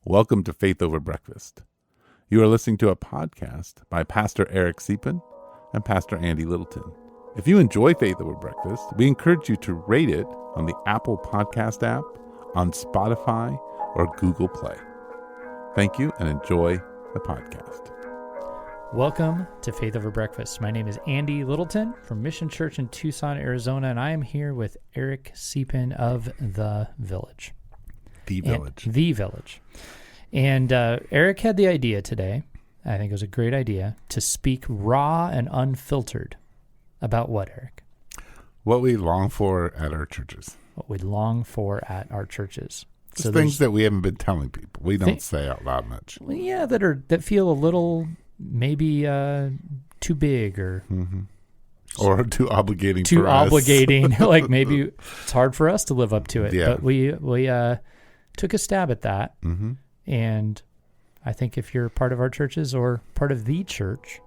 Welcome to Faith Over Breakfast. You are listening to a podcast by Pastor Eric Deepen and Pastor Andy Littleton. If you enjoy Faith Over Breakfast, we encourage you to rate it on the Apple Podcast app, on Spotify, or Google Play. Thank you and enjoy the podcast. Welcome to Faith Over Breakfast. My name is Andy Littleton from Mission Church in Tucson, Arizona, and I am here with Eric Deepen of The Village. The Village. And Eric had the idea today, I think it was a great idea, to speak raw and unfiltered. About what, Eric? What we long for at our churches. What we long for at our churches. So things that we haven't been telling people. We don't say out loud much. Well, yeah, that feel a little maybe too big or... Mm-hmm. Or too obligating too for us. obligating. Like maybe it's hard for us to live up to it. Yeah. But we took a stab at that. Mm-hmm. And I think if you're part of our churches or part of the church,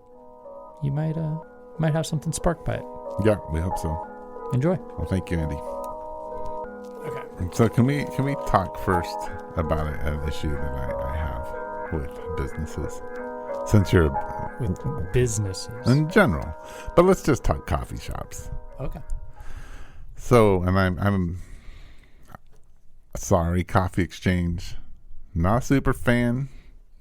you might have something sparked by it. Yeah, we hope so. Enjoy. Well, thank you, Andy. Okay. So can we talk first about an issue that I have with businesses? Since you're with businesses in general, but let's just talk coffee shops. Okay. So, and I'm sorry, Coffee Exchange. Not a super fan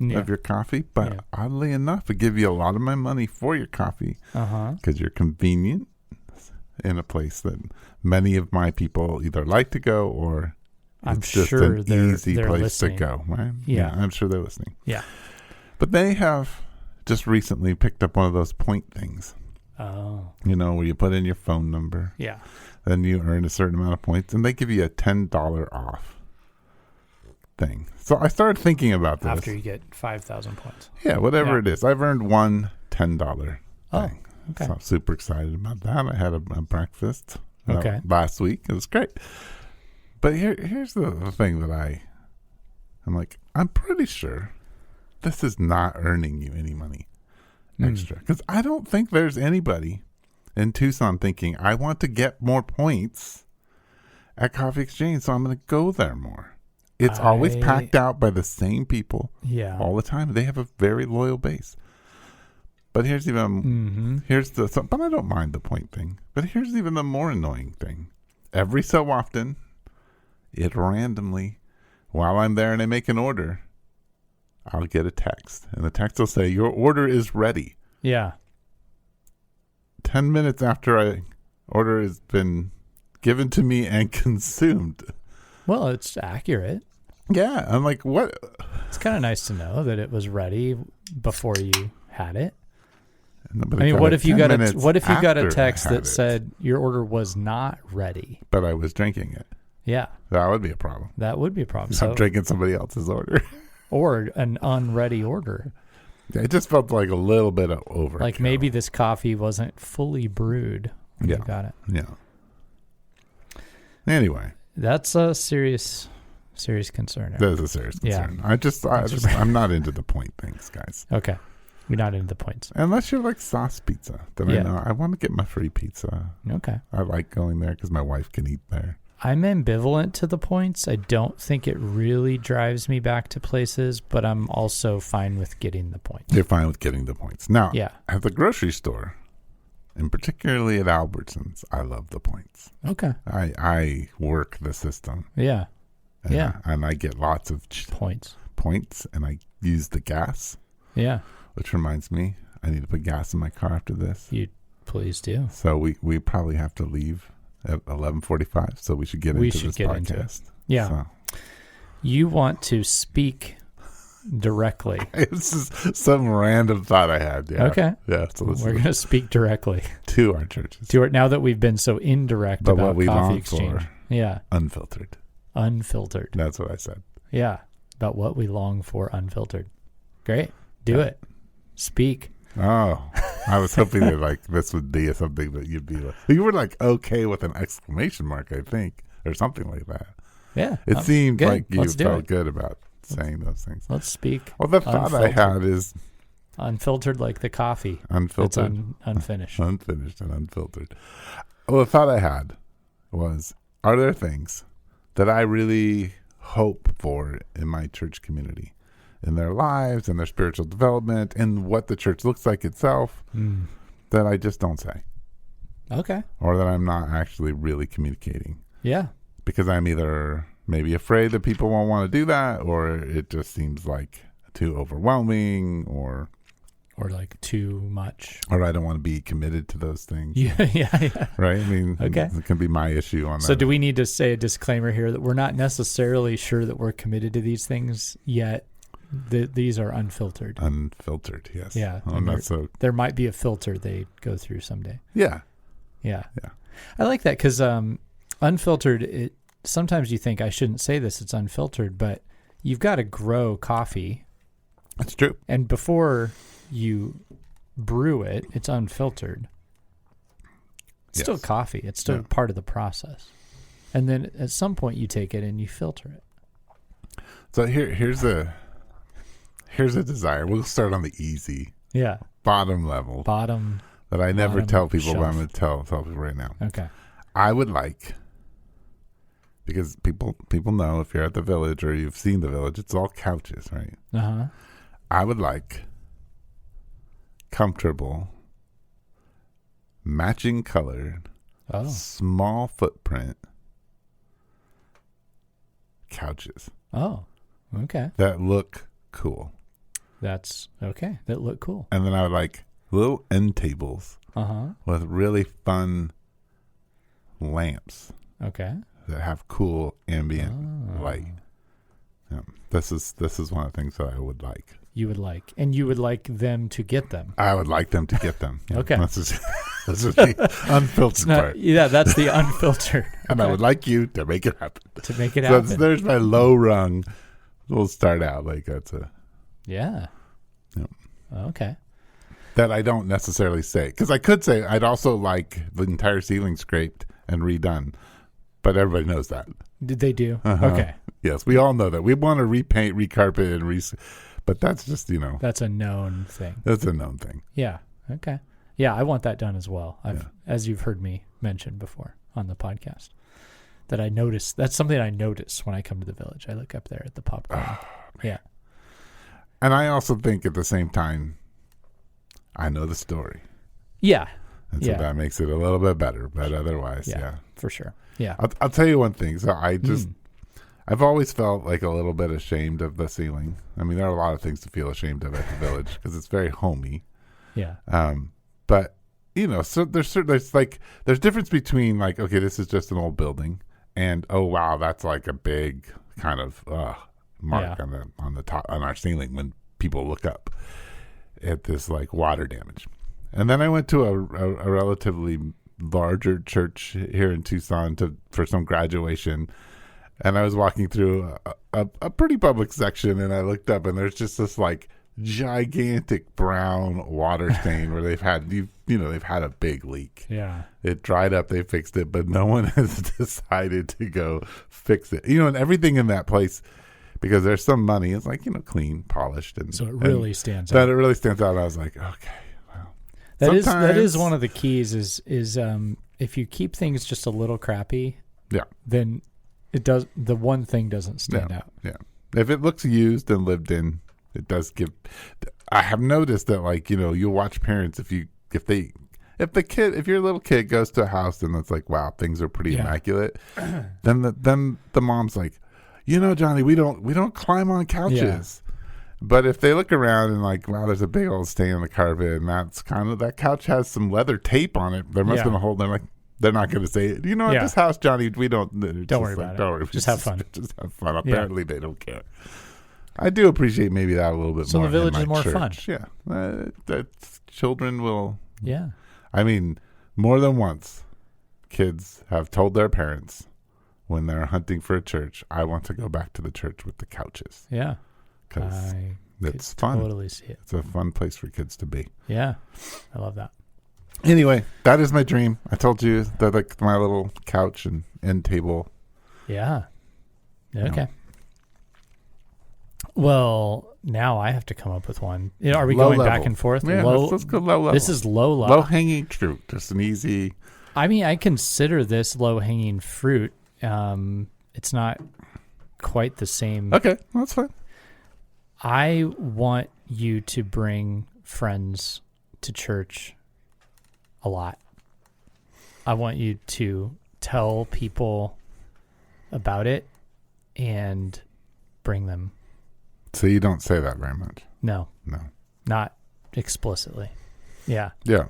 of your coffee, but oddly enough, I give you a lot of my money for your coffee because you're convenient in a place that many of my people either like to go or it's just an easy place listening. to go. Right? Yeah, I'm sure they're listening. Yeah, but they have just recently picked up one of those point things. Oh, you know, where you put in your phone number. Yeah, then you earn a certain amount of points, and they give you a $10 off thing. So I started thinking about this. After you get 5,000 points. Yeah, whatever it is. I've earned one $10 thing. Oh, okay. So I'm super excited about that. I had a breakfast last week. It was great. But here's the thing that I'm like, I'm pretty sure this is not earning you any money extra. Because I don't think there's anybody in Tucson thinking, I want to get more points at Coffee Exchange, so I'm going to go there more. It's always packed out by the same people all the time. They have a very loyal base. But here's even, but I don't mind the point thing. But here's even the more annoying thing. Every so often, it randomly, while I'm there and I make an order, I'll get a text. And the text will say, your order is ready. Yeah. 10 minutes after order has been given to me and consumed. Well, it's accurate. Yeah, I'm like, what? It's kind of nice to know that it was ready before you had it. I mean, what if you got a text that said your order was not ready, but I was drinking it? Yeah, that would be a problem. So I'm drinking somebody else's order, or an unready order. Yeah, it just felt like a little bit of overkill. Like maybe this coffee wasn't fully brewed when you got it. Yeah. Anyway. That's a serious concern. That is a serious concern. Yeah. I'm not into the point things, guys. Okay. We're not into the points. Unless you're like sauce pizza. Then I know I want to get my free pizza. Okay. I like going there because my wife can eat there. I'm ambivalent to the points. I don't think it really drives me back to places, but I'm also fine with getting the points. You're fine with getting the points. Now, at the grocery store, and particularly at Albertsons, I love the points. Okay. I work the system. Yeah. And I get lots of points, and I use the gas. Yeah. Which reminds me, I need to put gas in my car after this. You please do. So we probably have to leave at 11:45, so we should get into this podcast. Yeah. So. You want to speak directly. This is some random thought I had. Yeah. Okay. Yeah. So we're going to speak directly to our churches. Now that we've been so indirect about what we Coffee long Exchange. For, yeah. Unfiltered. That's what I said. Yeah. About what we long for unfiltered. Great. Do it. Speak. Oh, I was hoping that this would be something that you'd be like, you were okay with an exclamation mark, I think, or something like that. Yeah. It seemed like you felt good about saying those things. Let's speak. Well, the thought I had is unfiltered, like the coffee. Unfiltered. It's unfinished. Unfinished and unfiltered. Well, the thought I had was, are there things that I really hope for in my church community, in their lives, in their spiritual development, in what the church looks like itself, that I just don't say. Okay. Or that I'm not actually really communicating. Yeah. Because I'm either maybe afraid that people won't want to do that, or it just seems like too overwhelming, or like too much. Or I don't want to be committed to those things. Yeah. Right? I mean, okay. It can be my issue on that. So do we need to say a disclaimer here that we're not necessarily sure that we're committed to these things yet? These are unfiltered. Unfiltered, yes. Yeah. There might be a filter they go through someday. Yeah. Yeah. I like that because unfiltered, sometimes you think I shouldn't say this, it's unfiltered, but you've got to grow coffee. That's true. And before you brew it, it's unfiltered. It's still coffee. It's still part of the process. And then at some point you take it and you filter it. So here's a desire. We'll start on the easy. Yeah. Bottom level. That I never tell people, but I'm going to tell people right now. Okay. I would like, because people know if you're at the Village or you've seen the Village, it's all couches, right? Uh-huh. I would like comfortable, matching colored, small footprint couches. Oh, okay. That look cool. That's okay. That look cool. And then I would like little end tables with really fun lamps. Okay. That have cool ambient light. Yeah. This is one of the things that I would like. You would like, and you would like them to get them. I would like them to get them. Yeah. Okay. This is the unfiltered part. Yeah, that's the unfiltered. And I would like you to make it happen. To make it happen. So there's my low rung. We'll start out like that's a. Yeah. Yep. Okay. That I don't necessarily say. Because I could say I'd also like the entire ceiling scraped and redone. But everybody knows that. Did they do? Uh-huh. Okay. Yes, we all know that. We want to repaint, recarpet, and but that's just, That's a known thing. That's a known thing. Yeah. Okay. Yeah, I want that done as well. As you've heard me mention before on the podcast, that I notice. That's something I notice when I come to the Village. I look up there at the popcorn. Yeah. And I also think at the same time, I know the story. Yeah. And so that makes it a little bit better. But otherwise, yeah. For sure. Yeah. I'll tell you one thing. So I've always felt like a little bit ashamed of the ceiling. I mean, there are a lot of things to feel ashamed of at the Village because it's very homey. Yeah. But so there's difference between like, okay, this is just an old building, and oh wow, that's like a big kind of mark on the top on our ceiling when people look up at this like water damage. And then I went to a relatively larger church here in Tucson for some graduation. And I was walking through a pretty public section, and I looked up, and there's just this like gigantic brown water stain where they've had a big leak. Yeah, it dried up, they fixed it, but no one has decided to go fix it. And everything in that place, because there's some money, it's like clean, polished, and so it really stands out. That it really stands out. I was like, okay, wow. That is one of the keys. Is if you keep things just a little crappy, then it does. The one thing doesn't stand out. Yeah. If it looks used and lived in, it does give. I have noticed that, like, you'll watch parents if your little kid goes to a house and it's like, wow, things are pretty immaculate. Then the mom's like, Johnny, we don't climb on couches. Yeah. But if they look around and like, wow, there's a big old stain on the carpet, and that's that couch has some leather tape on it. There must have been a hole. They're like, they're not going to say it. At this house, Johnny, we don't worry about it. Don't worry. Just have fun. Just have fun. Apparently, they don't care. I do appreciate maybe that a little bit more. So the Village is more church. fun. Yeah. That children will. Yeah. I mean, more than once, kids have told their parents when they're hunting for a church, I want to go back to the church with the couches. Yeah. Because it's fun. Totally see it. It's a fun place for kids to be. Yeah. I love that. Anyway, that is my dream. I told you that, like, my little couch and end table. Yeah. Okay. Well, now I have to come up with one. Are we going back and forth? Yeah, let's go low level. This is low level. Low-hanging fruit. Just an easy. I mean, I consider this low-hanging fruit. It's not quite the same. Okay, that's fine. I want you to bring friends to church a lot. I want you to tell people about it and bring them. So you don't say that very much? No. No. Not explicitly. Yeah. Yeah.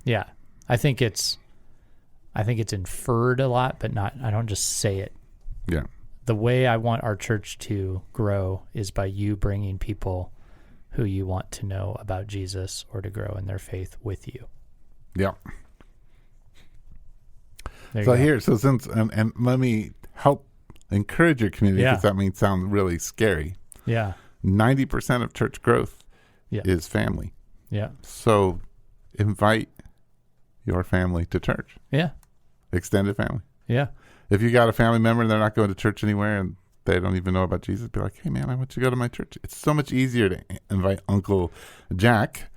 Yeah. I think it's inferred a lot, but I don't just say it. Yeah. The way I want our church to grow is by you bringing people who you want to know about Jesus or to grow in their faith with you. Yeah. So since, and let me help encourage your community, because that may sound really scary. Yeah. 90% of church growth is family. Yeah. So invite your family to church. Yeah. Extended family. Yeah. If you got a family member and they're not going to church anywhere and they don't even know about Jesus, be like, hey, man, I want you to go to my church. It's so much easier to invite Uncle Jack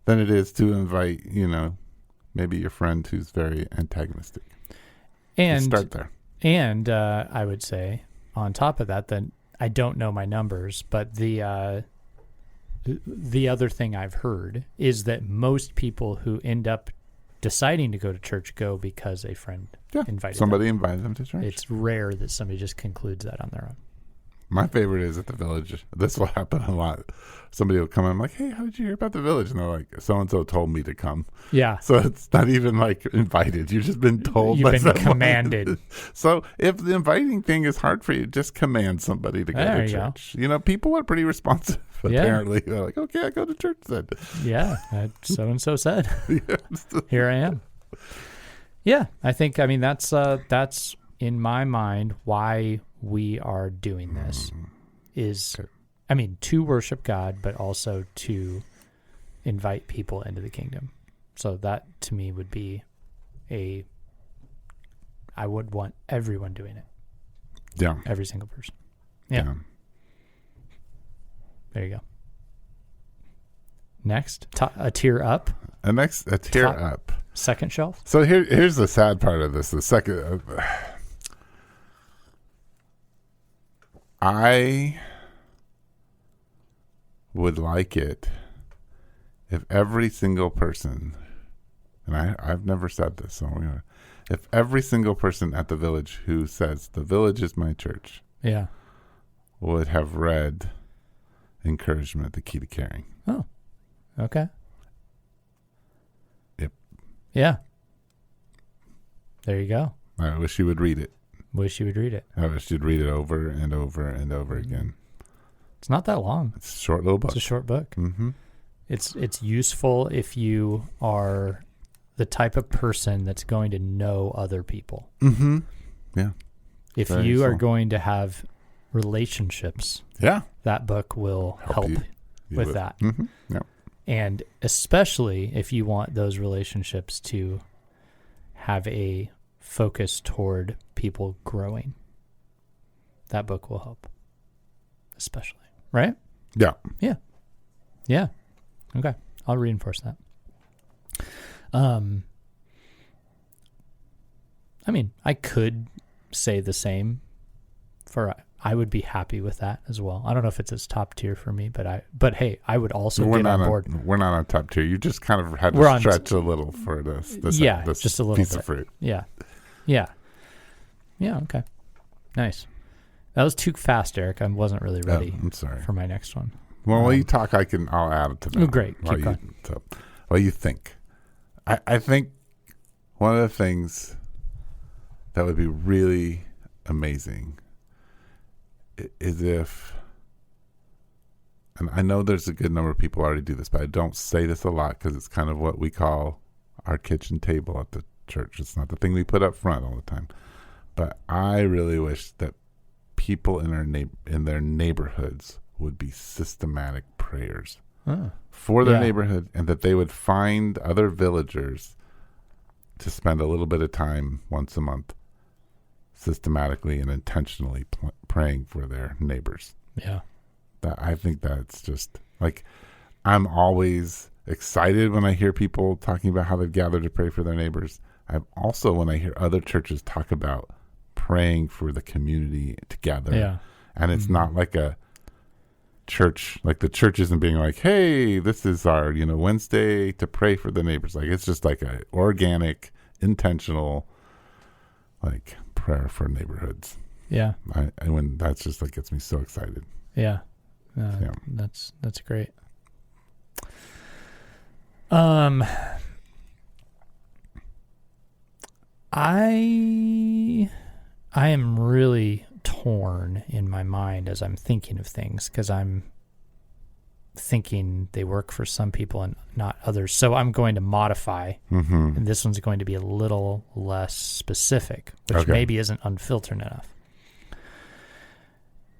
than it is to invite, maybe your friend who's very antagonistic. And start there. And I would say, on top of that, then I don't know my numbers, but the other thing I've heard is that most people who end up deciding to go to church go because a friend invited them to church. It's rare that somebody just concludes that on their own. My favorite is at the Village. This will happen a lot. Somebody will come in, I'm like, hey, how did you hear about the Village? And they're like, so-and-so told me to come. Yeah. So it's not even like invited. You've just been told. You've been commanded. So if the inviting thing is hard for you, just command somebody to go to church. People are pretty responsive, apparently. They're like, okay, I go to church then. Yeah, so-and-so said. Here I am. Yeah, I think, that's in my mind why we are doing this is, to worship God, but also to invite people into the kingdom. So that to me would be I would want everyone doing it. Yeah. Every single person. Yeah. There you go. Next, a tier up. A tier up. Second shelf. So here's the sad part of this. The second... I would like it if every single person, and I've never said this, so if every single person at the Village who says the Village is my church, would have read Encouragement, the Key to Caring. Oh, okay. Yep. Yeah. There you go. I wish you would read it. Wish you would read it. I wish you'd read it over and over and over again. It's not that long. It's a short little book. It's a short book. Mm-hmm. It's useful if you are the type of person that's going to know other people. Mm-hmm. Yeah. If you are going to have relationships, that book will help you with that. Mm-hmm. Yeah. And especially if you want those relationships to have a focus toward people growing, that book will help. Especially. Right? Yeah. Yeah. Yeah. Okay. I'll reinforce that. I could say the same I would be happy with that as well. I don't know if it's as top tier for me, but hey, I would also get on board. We're not on top tier. You just kind of had to stretch a little for this just a little piece bit of fruit. Yeah. Yeah. Yeah. Okay. Nice. That was too fast, Eric. I wasn't really ready. I'm sorry for my next one. Well, while you talk, I'll add it to that. Oh, great. Keep going. While you think, I think one of the things that would be really amazing is if, and I know there's a good number of people already do this, but I don't say this a lot because it's kind of what we call our kitchen table at the church. It's not the thing we put up front all the time. But I really wish that people in their neighborhoods would be systematic prayers for their neighborhood, and that they would find other villagers to spend a little bit of time once a month systematically and intentionally praying for their neighbors. Yeah. I think that's just like, I'm always excited when I hear people talking about how they've gathered to pray for their neighbors. I'm also, when I hear other churches talk about praying for the community together And it's not like a church, like the church isn't being like, hey, this is our, Wednesday to pray for the neighbors. Like, it's just like a organic, intentional, like prayer for neighborhoods. Yeah. And when that's just like gets me so excited. Yeah. Yeah. That's great. I am really torn in my mind as I'm thinking of things, because I'm thinking they work for some people and not others. So I'm going to modify, and this one's going to be a little less specific, which maybe isn't unfiltered enough.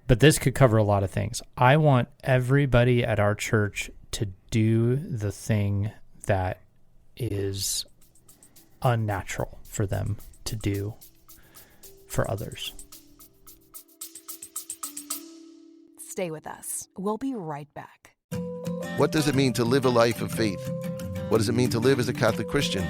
But this could cover a lot of things. I want everybody at our church to do the thing that is unnatural for them to do for others. Stay with us. We'll be right back. What does it mean to live a life of faith? What does it mean to live as a Catholic Christian?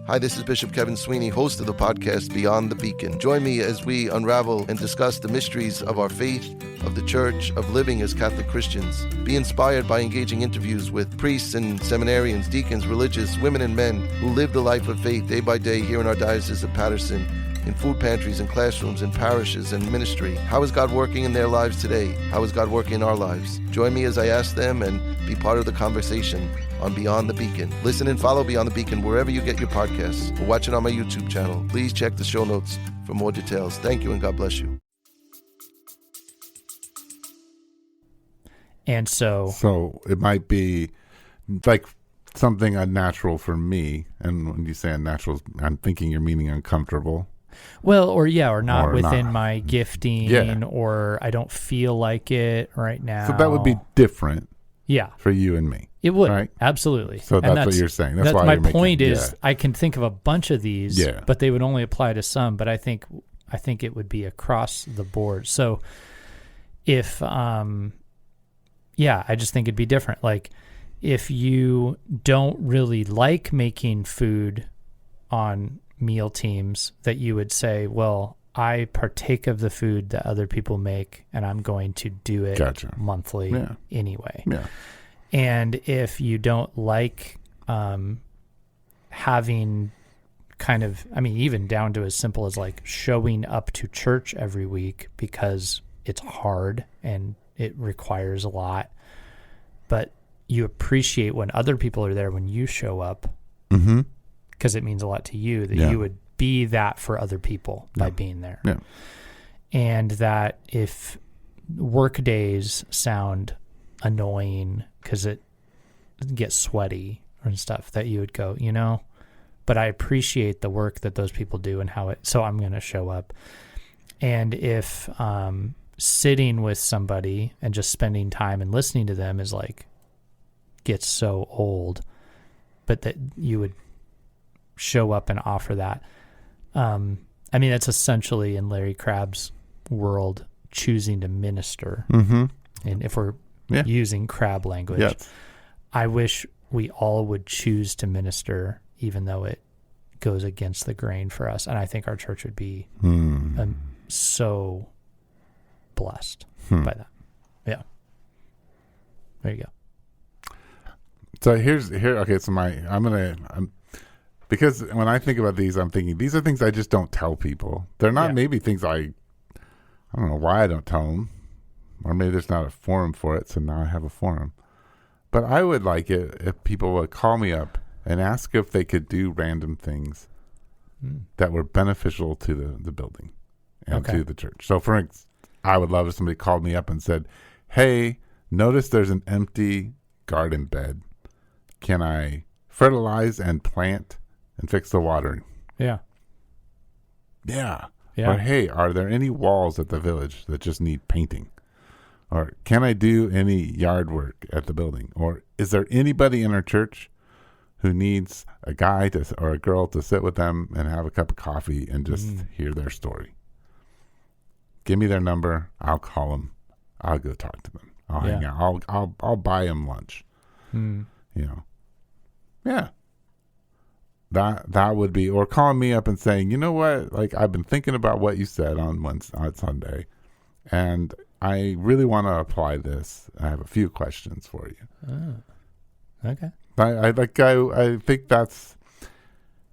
Hi, this is Bishop Kevin Sweeney, host of the podcast Beyond the Beacon. Join me as we unravel and discuss the mysteries of our faith, of the church, of living as Catholic Christians. Be inspired by engaging interviews with priests and seminarians, deacons, religious, women and men who live the life of faith day by day here in our Diocese of Patterson, in food pantries and classrooms and parishes and ministry. How is God working in their lives today? How is God working in our lives? Join me as I ask them and be part of the conversation on Beyond the Beacon. Listen and follow Beyond the Beacon wherever you get your podcasts, or watch it on my YouTube channel. Please check the show notes for more details. Thank you and God bless you. And so it might be like something unnatural for me. And when you say unnatural, I'm thinking you're meaning uncomfortable. Well, or not within my gifting, or I don't feel like it right now. So that would be different. Yeah. For you and me. It would. Right? Absolutely. So that's what you're saying. That's why my you're point is I can think of a bunch of these, but they would only apply to some, but I think it would be across the board. So if I just think it'd be different. Like if you don't really like making food on meal teams, that you would say, well, I partake of the food that other people make, and I'm going to do it monthly anyway. Yeah. And if you don't like having kind of, even down to as simple as like showing up to church every week because it's hard and it requires a lot, but you appreciate when other people are there when you show up, because it means a lot to you that you would be that for other people by being there. Yeah. And that if work days sound annoying because it gets sweaty and stuff, that you would go, but I appreciate the work that those people do and so I'm going to show up. And if sitting with somebody and just spending time and listening to them is like, gets so old, but that you would show up and offer that. That's essentially in Larry Crabb's world, choosing to minister. And if we're using Crabb language, I wish we all would choose to minister, even though it goes against the grain for us. And I think our church would be so blessed by that. Yeah. There you go. So because when I think about these, I'm thinking these are things I just don't tell people. They're not maybe things I don't know why I don't tell them, or maybe there's not a forum for it, so now I have a forum. But I would like it if people would call me up and ask if they could do random things that were beneficial to the building and to the church. So for instance, I would love if somebody called me up and said, hey, notice there's an empty garden bed. Can I fertilize and plant and fix the watering? Yeah. Or, hey, are there any walls at the village that just need painting? Or can I do any yard work at the building? Or is there anybody in our church who needs a guy or a girl to sit with them and have a cup of coffee and just hear their story? Give me their number. I'll call them. I'll go talk to them. I'll hang out. I'll buy them lunch. Yeah. That would be, or calling me up and saying, you know what, like I've been thinking about what you said on Sunday, and I really want to apply this. I have a few questions for you. Oh, okay. I think that's,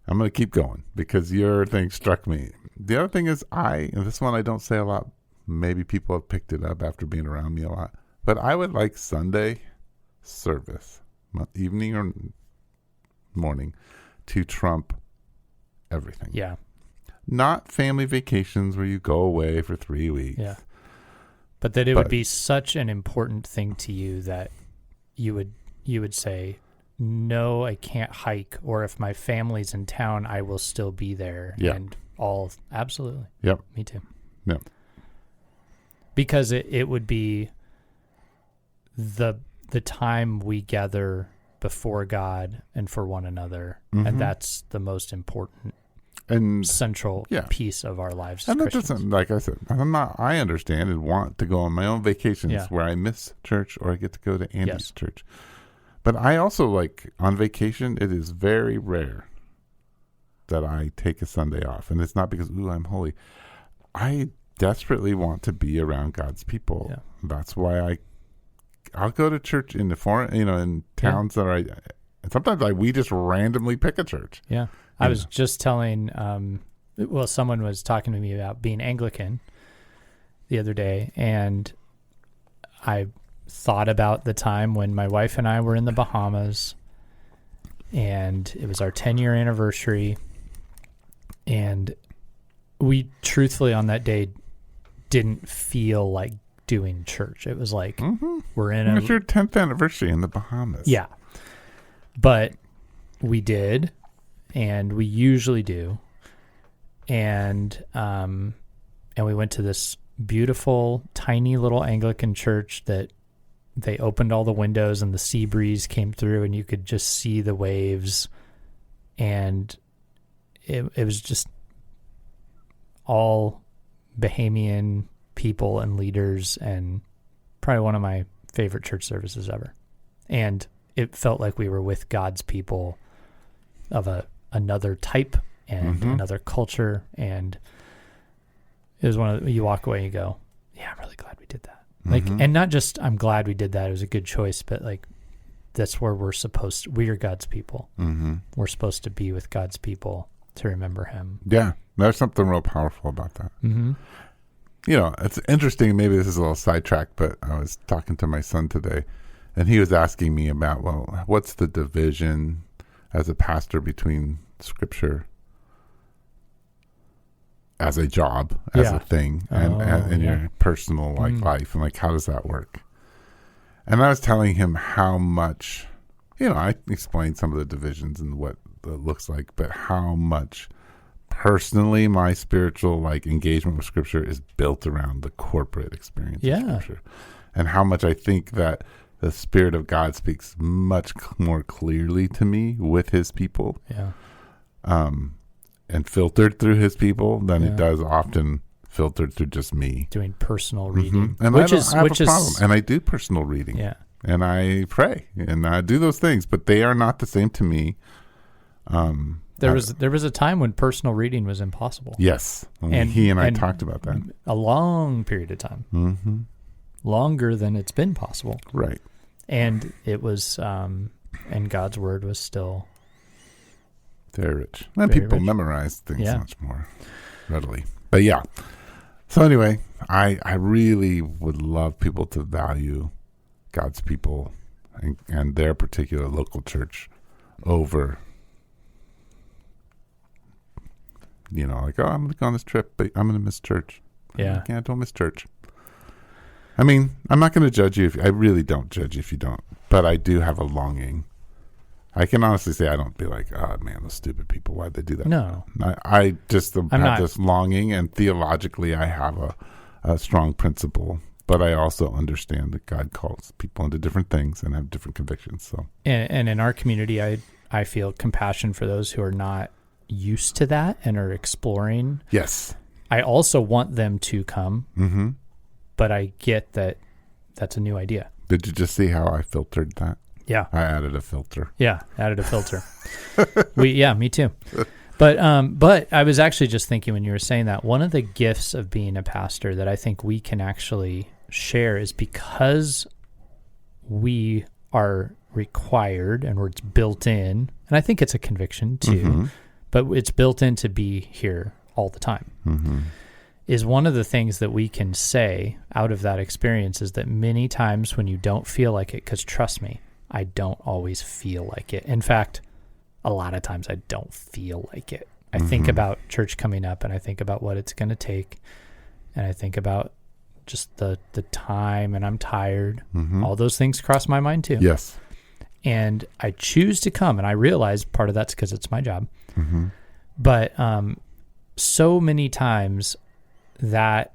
I'm going to keep going because your thing struck me. The other thing is and this one I don't say a lot. Maybe people have picked it up after being around me a lot. But I would like Sunday service, evening or morning, to trump everything. Yeah. Not family vacations where you go away for 3 weeks. Yeah. But that it would be such an important thing to you that you would say, no, I can't hike, or if my family's in town, I will still be there. Yeah. And absolutely. Yep. Me too. Yep. Because it would be the time we gather before God and for one another, and that's the most important and central piece of our lives. And that doesn't, like I said, I understand and want to go on my own vacations where I miss church or I get to go to Andy's church. But I also on vacation, it is very rare that I take a Sunday off. And it's not because, I'm holy. I desperately want to be around God's people. Yeah. That's why I'll go to church in the foreign, in towns that sometimes we just randomly pick a church. Yeah. I was just telling, someone was talking to me about being Anglican the other day, and I thought about the time when my wife and I were in the Bahamas, and it was our 10-year anniversary, and we truthfully on that day didn't feel like doing church. It was like we're in it's your 10th anniversary in the Bahamas. Yeah. But we did, and we usually do. And we went to this beautiful, tiny little Anglican church that they opened all the windows and the sea breeze came through and you could just see the waves. And it was just all Bahamian people and leaders, and probably one of my favorite church services ever. And it felt like we were with God's people of another type and another culture. And it was you walk away and you go, yeah, I'm really glad we did that. And not just I'm glad we did that, it was a good choice, but that's where we are God's people. We're supposed to be with God's people to remember him. Yeah, there's something real powerful about that. It's interesting, maybe this is a little sidetrack, but I was talking to my son today, and he was asking me about, what's the division as a pastor between Scripture as a job, as a thing, and your personal life, and how does that work? And I was telling him how much, I explained some of the divisions and what it looks like, but how much personally my spiritual engagement with Scripture is built around the corporate experience of Scripture, and how much I think that the Spirit of God speaks much more clearly to me with his people, and filtered through his people than it does often filtered through just me doing personal reading. And which I have a problem. And I do personal reading, and I pray and I do those things, but they are not the same to me. There was a time when personal reading was impossible. Yes, and he and I talked about that. A long period of time, longer than it's been possible. Right, and it was, and God's word was still very rich. And people memorize things much more readily. But so anyway, I really would love people to value God's people and their particular local church over. I'm going to go on this trip, but I'm going to miss church. Don't miss church. I mean, I'm not going to judge you. I really don't judge you if you don't. But I do have a longing. I can honestly say I don't be like, oh, man, those stupid people, why'd they do that? No. I just have this longing, and theologically I have a strong principle. But I also understand that God calls people into different things and have different convictions. So, and in our community, I feel compassion for those who are not used to that and are exploring. Yes. I also want them to come, but I get that that's a new idea. Did you just see how I filtered that? Yeah. I added a filter. Yeah, added a filter. Me too. But I was actually just thinking when you were saying that, one of the gifts of being a pastor that I think we can actually share is because we are required and it's built in, and I think it's a conviction too, but it's built in to be here all the time, is one of the things that we can say out of that experience is that many times when you don't feel like it, because trust me, I don't always feel like it. In fact, a lot of times I don't feel like it. I think about church coming up, and I think about what it's going to take, and I think about just the time, and I'm tired. All those things cross my mind too. Yes. And I choose to come, and I realize part of that's because it's my job. But so many times that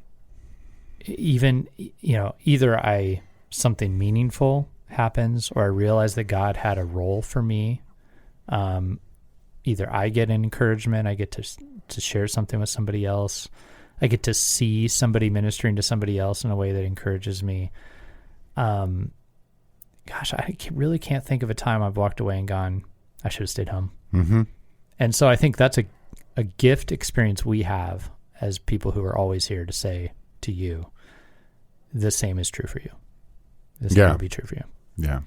even, either something meaningful happens, or I realize that God had a role for me. Either I get an encouragement, I get to share something with somebody else, I get to see somebody ministering to somebody else in a way that encourages me. Gosh, I really can't think of a time I've walked away and gone, I should have stayed home. And so I think that's a gift experience we have as people who are always here to say to you, the same is true for you. This will be true for you. Yeah.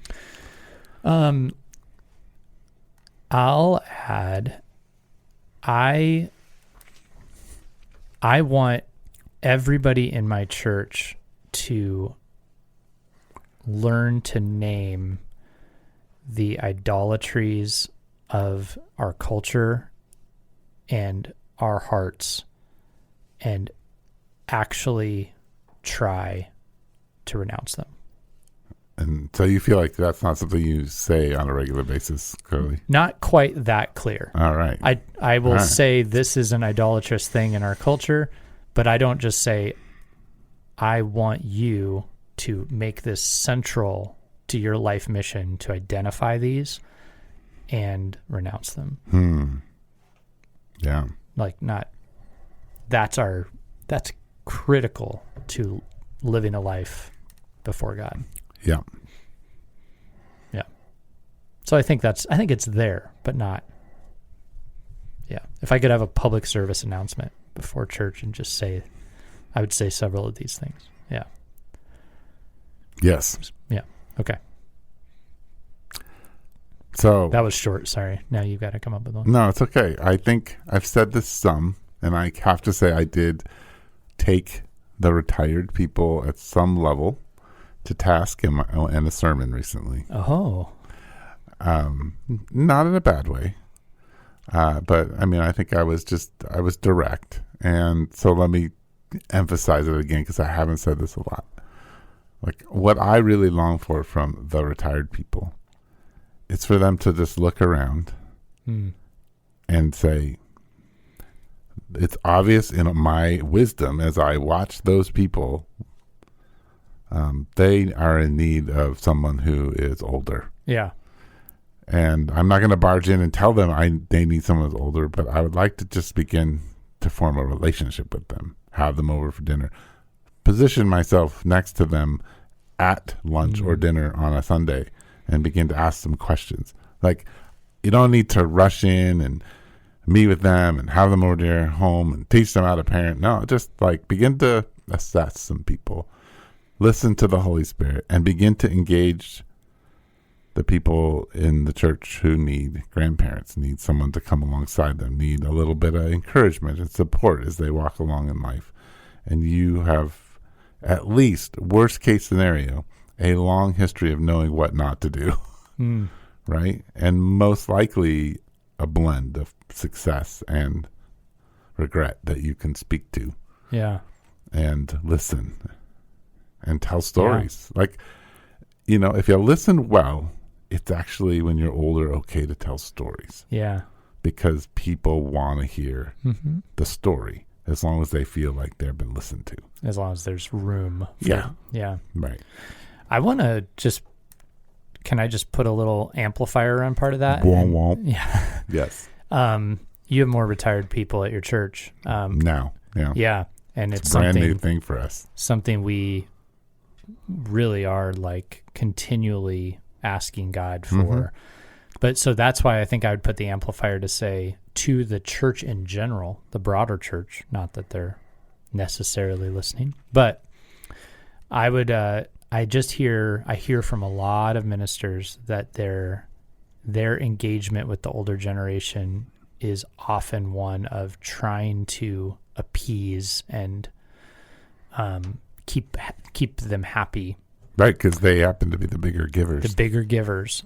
I'll add, I want everybody in my church to learn to name the idolatries of our culture and our hearts and actually try to renounce them. And so you feel like that's not something you say on a regular basis, clearly? Not quite that clear. All right. I will say this is an idolatrous thing in our culture, but I don't just say, I want you to make this central to your life mission to identify these and renounce them. Yeah. Like that's critical to living a life before God. Yeah. Yeah. So I think it's there, but not. Yeah. If I could have a public service announcement before church and just say, I would say several of these things. Yeah. Yes. Yeah. Okay. So that was short. Sorry. Now you've got to come up with one. No, it's okay. I think I've said this some, and I have to say I did take the retired people at some level to task in a sermon recently. Oh. Not in a bad way. But I mean, I think I was direct. And so let me emphasize it again, because I haven't said this a lot. Like, what I really long for from the retired people, it's for them to just look around and say, it's obvious in my wisdom as I watch those people, they are in need of someone who is older. Yeah. And I'm not going to barge in and tell them they need someone who's older, but I would like to just begin to form a relationship with them, have them over for dinner, position myself next to them at lunch or dinner on a Sunday and begin to ask them questions. Like, you don't need to rush in and meet with them and have them over to your home and teach them how to parent. No, just like begin to assess some people, listen to the Holy Spirit, and begin to engage the people in the church who need grandparents, need someone to come alongside them, need a little bit of encouragement and support as they walk along in life. And you have, at least, worst case scenario, a long history of knowing what not to do, right? And most likely a blend of success and regret that you can speak to. Yeah. And listen and tell stories. Yeah. Like, if you listen well, it's actually, when you're older, okay to tell stories. Yeah. Because people want to hear the story, as long as they feel like they've been listened to. As long as there's room. Yeah. Yeah. Right. I want to can I just put a little amplifier on part of that? Womp. Yeah. Yes. You have more retired people at your church. Now. Yeah. Yeah. And it's a brand new thing for us. Something we really are like continually asking God for. But so that's why I think I would put the amplifier to say to the church in general, the broader church, not that they're necessarily listening, but I hear from a lot of ministers that their engagement with the older generation is often one of trying to appease and keep them happy. Right, because they happen to be the bigger givers. The bigger givers.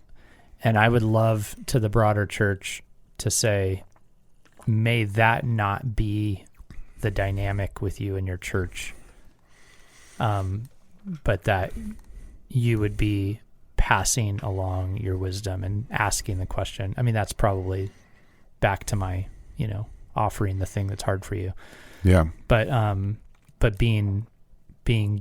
And I would love to the broader church to say, may that not be the dynamic with you in your church, but that you would be passing along your wisdom and asking the question. I mean, that's probably back to my, offering the thing that's hard for you. Yeah. But being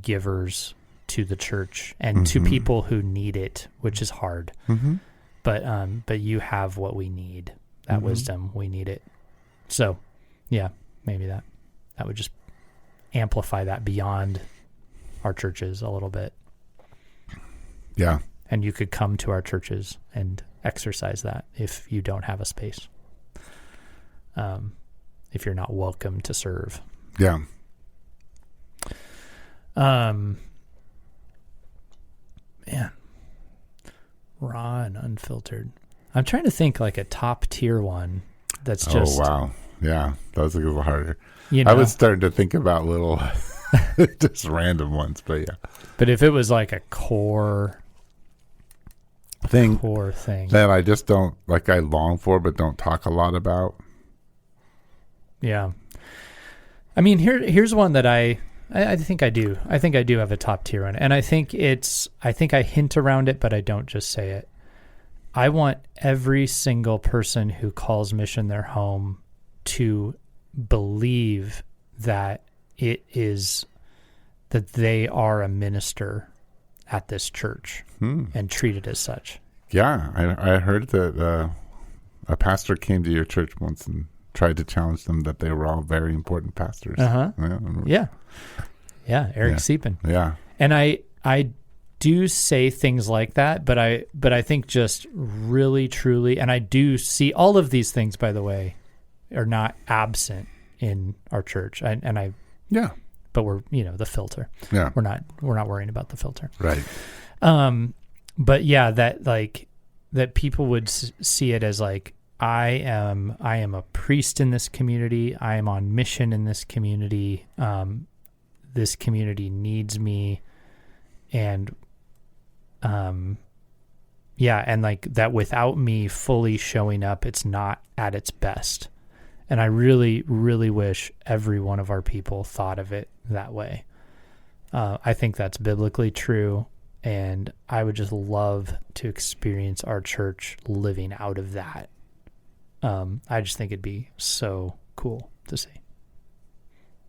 givers to the church and to people who need it, which is hard. Mm-hmm. But you have what we need, that wisdom, we need it. So yeah, maybe that would just amplify that beyond our churches a little bit. Yeah. And you could come to our churches and exercise that if you don't have a space. If you're not welcome to serve. Yeah. Man. Raw and unfiltered. I'm trying to think like a top tier one that's just... Oh, wow. Yeah, that was a little harder. I was starting to think about little, just random ones, but yeah. But if it was like a core thing that I just don't, like I long for but don't talk a lot about. Yeah. I mean, here's one that I think I do. I think I do have a top tier one. And I think I hint around it, but I don't just say it. I want every single person who calls Mission their home to believe that that they are a minister at this church and treat it as such. Yeah. I heard that a pastor came to your church once and tried to challenge them that they were all very important pastors. Uh-huh. Yeah. Eric Siepen. Yeah. And I do say things like that, but I think just really, truly, and I do see all of these things, by the way, are not absent in our church. But we're, the filter. Yeah. We're not worrying about the filter. Right. But yeah, that people would see it as like, I am a priest in this community. I am on mission in this community. This community needs me. And, and like that without me fully showing up, it's not at its best. And I really, really wish every one of our people thought of it that way. I think that's biblically true. And I would just love to experience our church living out of that. I just think it'd be so cool to see.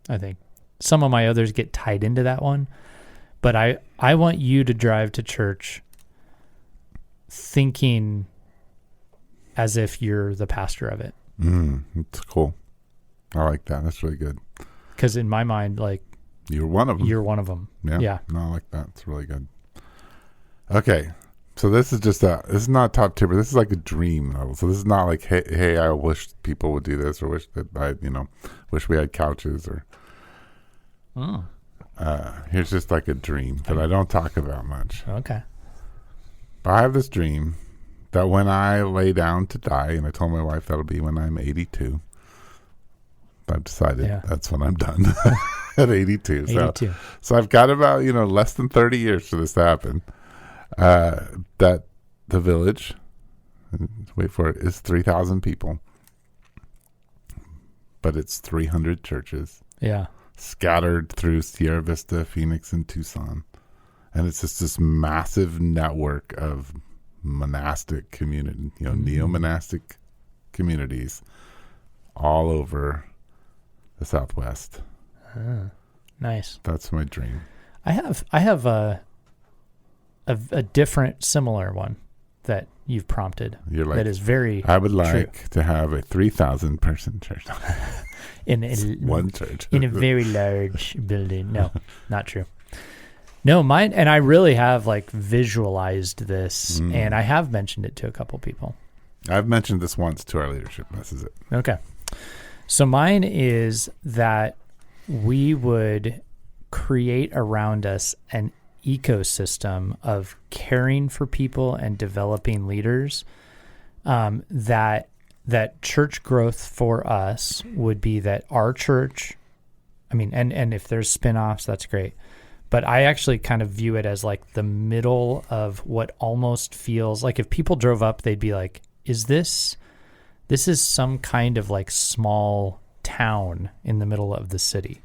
I think some of my others get tied into that one, but I want you to drive to church thinking as if you're the pastor of it. It's cool. I like that. That's really good. Because in my mind, like, you're one of them. You're one of them. Yeah. No, I like that. It's really good. Okay. So this is just this is not top tier, but this is like a dream level. So this is not like, hey, I wish people would do this, or wish that I, wish we had couches, or. Here's just like a dream that I don't talk about much. Okay. But I have this dream that when I lay down to die, and I told my wife that'll be when I'm 82. I've decided that's when I'm done at 82. 82. So I've got about, less than 30 years for this to happen. That the village, wait for it, is 3,000 people. But it's 300 churches. Yeah. Scattered through Sierra Vista, Phoenix, and Tucson. And it's just this massive network of monastic community, neo-monastic communities all over the Southwest. Nice. That's my dream. I have a different, similar one that you've prompted. You're like, that is very I would like true. to have a 3,000 person church. in one church. In a very large building. No, not true. No, mine, and I really have like visualized this, and I have mentioned it to a couple people. I've mentioned this once to our leadership. This is it. Okay. So mine is that we would create around us an ecosystem of caring for people and developing leaders, that church growth for us would be that our church, I mean, and if there's spinoffs, that's great. But I actually kind of view it as like the middle of what almost feels like if people drove up, they'd be like, this is some kind of like small town in the middle of the city,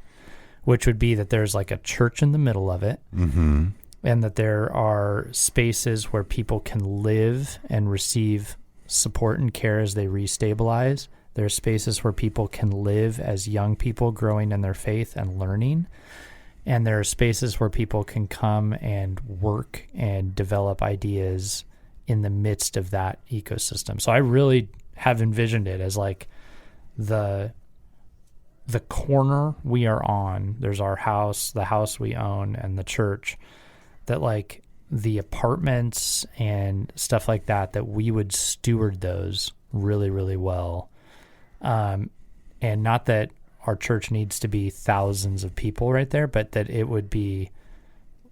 which would be that there's like a church in the middle of it, and that there are spaces where people can live and receive support and care as they restabilize. There are spaces where people can live as young people growing in their faith and learning. And there are spaces where people can come and work and develop ideas in the midst of that ecosystem. So I really have envisioned it as like the corner we are on. There's our house, the house we own, and the church. That like the apartments and stuff like that we would steward those really, really well. And not that our church needs to be thousands of people right there, but that it would be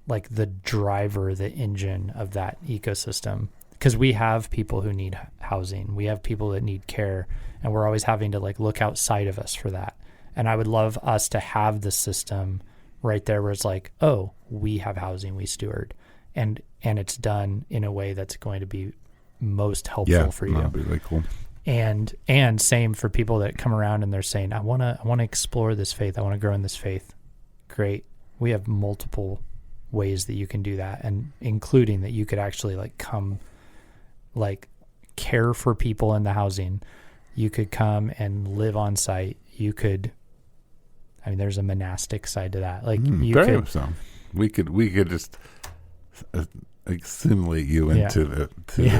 like the driver, the engine of that ecosystem. Because we have people who need housing. We have people that need care, and we're always having to like look outside of us for that. And I would love us to have the system right there where it's like, oh, we have housing, we steward. And it's done in a way that's going to be most helpful for you. That'd be really cool. And same for people that come around and they're saying, I want to explore this faith. I want to grow in this faith. Great. We have multiple ways that you can do that, and including that you could actually like come like care for people in the housing. You could come and live on site. You could, I mean, there's a monastic side to that. Like we could just assimilate you into the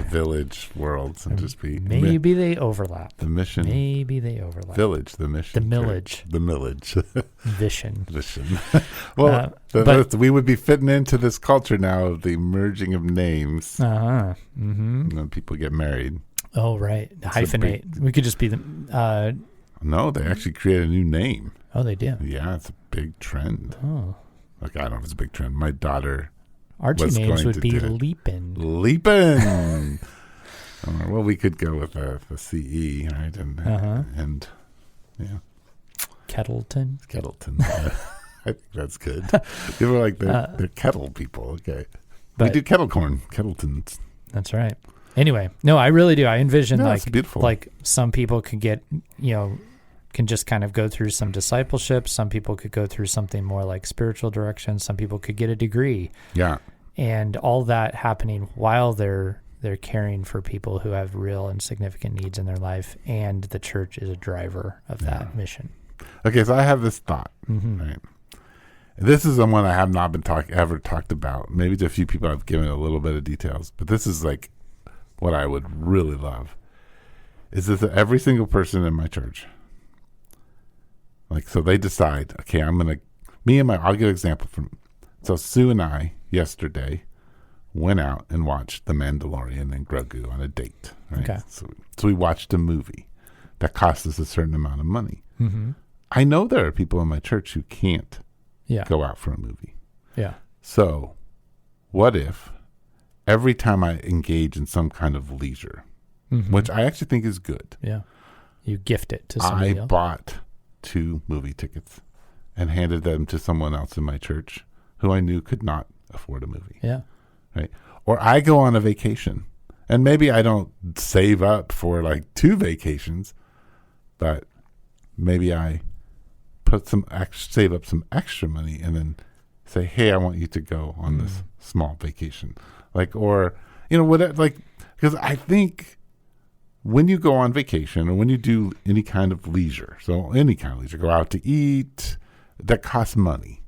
village worlds and just be they overlap. The mission. Maybe they overlap. Village, the mission. The millage. The millage. Vision. Well, but we would be fitting into this culture now of the merging of names. When people get married. Oh, right. Hyphenate. We could just be the... No, they actually created a new name. Oh, they do? Yeah, it's a big trend. Oh. Like, I don't know if it's a big trend. My daughter... Our two names would be Leapin. Leapin! Well, we could go with the CE, right? And yeah. Kettleton. I think that's good. People are like, they're kettle people. Okay. We do kettle corn. Kettletons. That's right. Anyway, no, I really do. I envision it's beautiful. Like some people could get, can just kind of go through some discipleship. Some people could go through something more like spiritual direction. Some people could get a degree. Yeah. And all that happening while they're caring for people who have real and significant needs in their life. And the church is a driver of that mission. Okay, so I have this thought. Right? This is the one I have not been ever talked about. Maybe to a few people I've given a little bit of details. But this is like what I would really love. Is this every single person in my church... Like, so they decide, okay, I'll give an example so Sue and I yesterday went out and watched The Mandalorian and Grogu on a date, right? Okay. So we watched a movie that cost us a certain amount of money. Mm-hmm. I know there are people in my church who can't go out for a movie. Yeah. So what if every time I engage in some kind of leisure, which I actually think is good. Yeah. You gift it to somebody else. I bought 2 movie tickets and handed them to someone else in my church who I knew could not afford a movie. Yeah. Right. Or I go on a vacation and maybe I don't save up for like 2 vacations, but maybe I save up some extra money and then say, hey, I want you to go on this small vacation. Like, or, whatever, like, because I think when you go on vacation or when you do any kind of leisure, go out to eat, that costs money.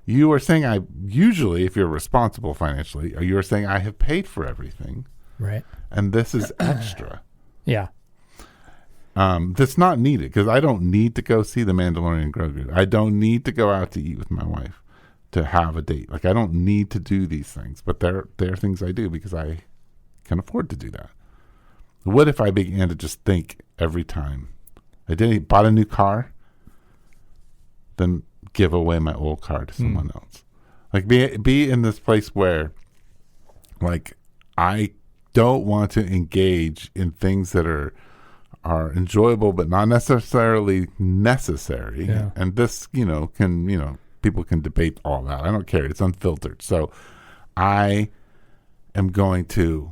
You are saying usually, if you're responsible financially, you are saying I have paid for everything. Right. And this is extra. Yeah. That's not needed because I don't need to go see The Mandalorian Grogu. I don't need to go out to eat with my wife to have a date. Like, I don't need to do these things, but they're things I do because I can afford to do that. What if I began to just think every time I bought a new car, then give away my old car to someone else. Like be in this place where like I don't want to engage in things that are enjoyable but not necessarily necessary. Yeah. And this, people can debate all that. I don't care. It's unfiltered. So I am going to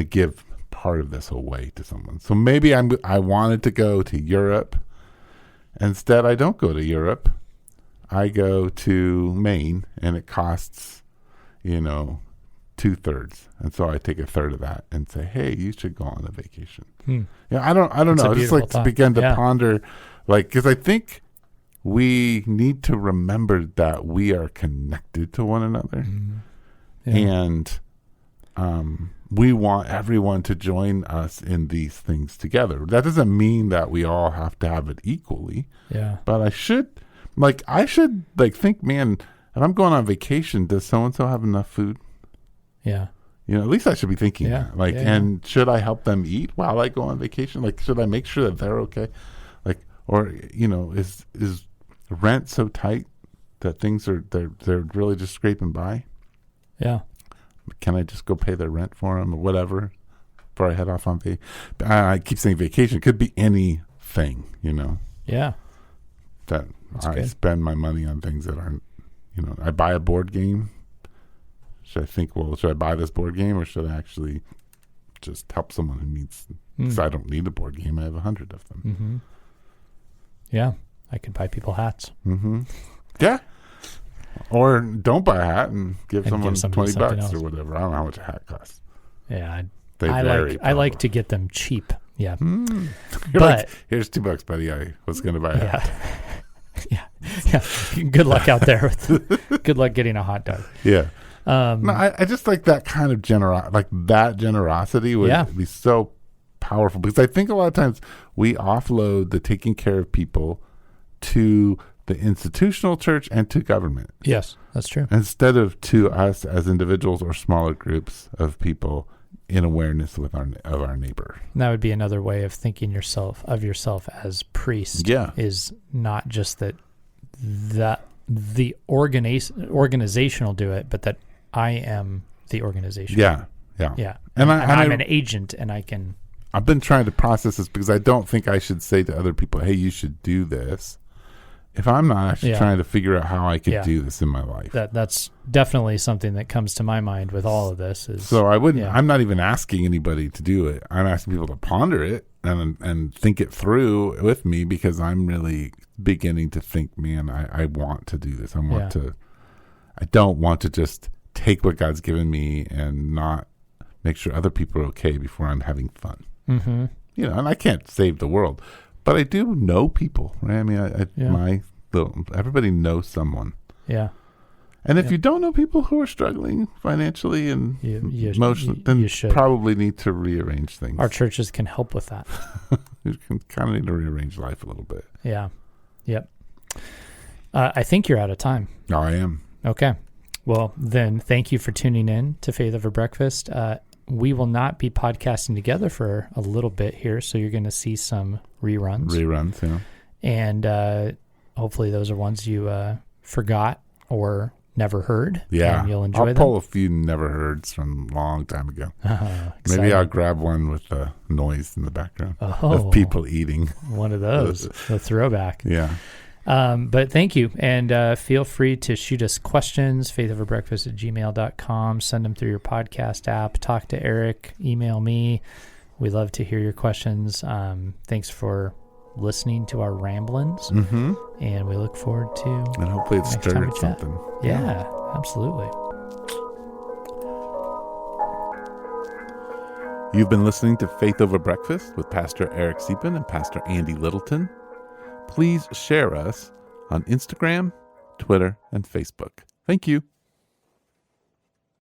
give part of this away to someone. So maybe I wanted to go to Europe. Instead, I don't go to Europe. I go to Maine, and it costs, 2/3, and so I take a third of that and say, "Hey, you should go on a vacation." Yeah, I don't know. I just like to begin to ponder, because I think we need to remember that we are connected to one another, and we want everyone to join us in these things together. That doesn't mean that we all have to have it equally. Yeah, but I should think, man, if I'm going on vacation, does so and so have enough food? Yeah. At least I should be thinking that. And should I help them eat while I go on vacation? Should I make sure that they're okay? Is rent so tight that things they're really just scraping by? Yeah. Can I just go pay their rent for them or whatever before I head off on vacation? I keep saying vacation. It could be anything, Yeah. That That's I good. spend my money on things that aren't, I buy a board game. Should I think, should I buy this board game or should I actually just help someone who needs, because I don't need a board game. I have 100 of them. Mm-hmm. Yeah. I could buy people hats. Mm-hmm. Yeah. Or don't buy a hat and give someone $20 else. or whatever. I don't know how much a hat costs. Yeah. They vary. I like to get them cheap. Yeah. But here's $2, buddy. I was going to buy a hat. Yeah. Good luck out there. Good luck getting a hot dog. Yeah. No, I just like that kind of generosity would be so powerful, because I think a lot of times we offload the taking care of people to the institutional church and to government. Yes, that's true. Instead of to us as individuals or smaller groups of people in awareness of our neighbor. And that would be another way of thinking of yourself as priest. Yeah. Is not just that the organization will do it, but that I am the organization. Yeah. And I'm an agent, and I can. I've been trying to process this because I don't think I should say to other people, "Hey, you should do this," if I'm not actually trying to figure out how I could do this in my life. That's definitely something that comes to my mind with all of this. So I wouldn't. I'm not even asking anybody to do it. I'm asking people to ponder it and think it through with me, because I'm really beginning to think, man, I want to do this. I don't want to just take what God's given me and not make sure other people are okay before I'm having fun. Mm-hmm. And I can't save the world, but I do know people, right? I mean, everybody knows someone. Yeah. And if you don't know people who are struggling financially and emotionally, then you probably need to rearrange things. Our churches can help with that. You can kind of need to rearrange life a little bit. Yeah. Yep. I think you're out of time. No, I am. Okay. Well, then thank you for tuning in to Faith Over Breakfast. We will not be podcasting together for a little bit here, so you're going to see some reruns. Yeah. And hopefully those are ones you forgot or never heard. Yeah. And you'll enjoy them. I'll pull a few never heards from a long time ago. Maybe I'll grab one with the noise in the background of people eating. One of those, the throwback. Yeah. But thank you. And feel free to shoot us questions, faithoverbreakfast@gmail.com. Send them through your podcast app. Talk to Eric. Email me. We love to hear your questions. Thanks for listening to our ramblings. Mm-hmm. And we look forward to and hopefully it stirred something. Yeah, absolutely. You've been listening to Faith Over Breakfast with Pastor Eric Siepen and Pastor Andy Littleton. Please share us on Instagram, Twitter, and Facebook. Thank you.